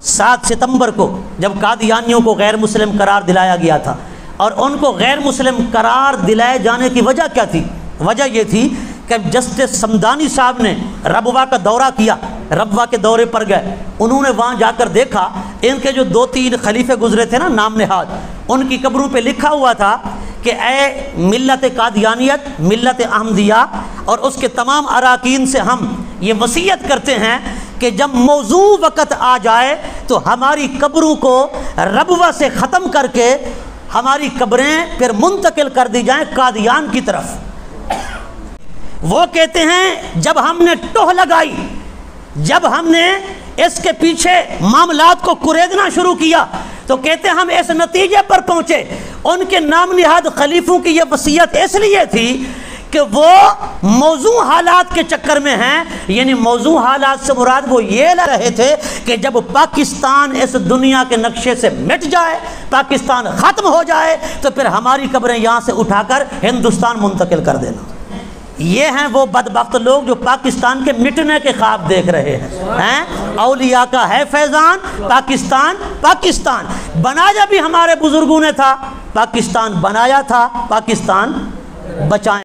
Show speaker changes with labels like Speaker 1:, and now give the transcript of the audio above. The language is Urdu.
Speaker 1: 7 ستمبر کو جب قادیانیوں کو غیر مسلم قرار دلایا گیا تھا، اور ان کو غیر مسلم قرار دلائے جانے کی وجہ کیا تھی؟ وجہ یہ تھی کہ جسٹس سمدانی صاحب نے ربوہ کا دورہ کیا، ربوہ کے دورے پر گئے، انہوں نے وہاں جا کر دیکھا ان کے جو 2-3 خلیفے گزرے تھے نا نام نہاد، ان کی قبروں پہ لکھا ہوا تھا کہ اے ملت قادیانیت، ملت احمدیہ اور اس کے تمام اراکین سے ہم یہ وصیت کرتے ہیں کہ جب موضوع وقت آ جائے تو ہماری قبروں کو ربوہ سے ختم کر کے ہماری قبریں پھر منتقل کر دی جائیں قادیان کی طرف۔ وہ کہتے ہیں جب ہم نے ٹوہ لگائی، جب ہم نے اس کے پیچھے معاملات کو کریدنا شروع کیا تو کہتے ہیں ہم اس نتیجے پر پہنچے، ان کے نام نہاد خلیفوں کی یہ وصیت اس لیے تھی کہ وہ موضوع حالات کے چکر میں ہیں، یعنی موضوع حالات سے مراد وہ یہ لے رہے تھے کہ جب پاکستان اس دنیا کے نقشے سے مٹ جائے، پاکستان ختم ہو جائے تو پھر ہماری قبریں یہاں سے اٹھا کر ہندوستان منتقل کر دینا۔ یہ ہیں وہ بدبخت لوگ جو پاکستان کے مٹنے کے خواب دیکھ رہے ہیں۔ اولیاء کا ہے فیضان، پاکستان پاکستان بنایا بھی ہمارے بزرگوں نے تھا، پاکستان بنایا تھا، پاکستان بچائیں۔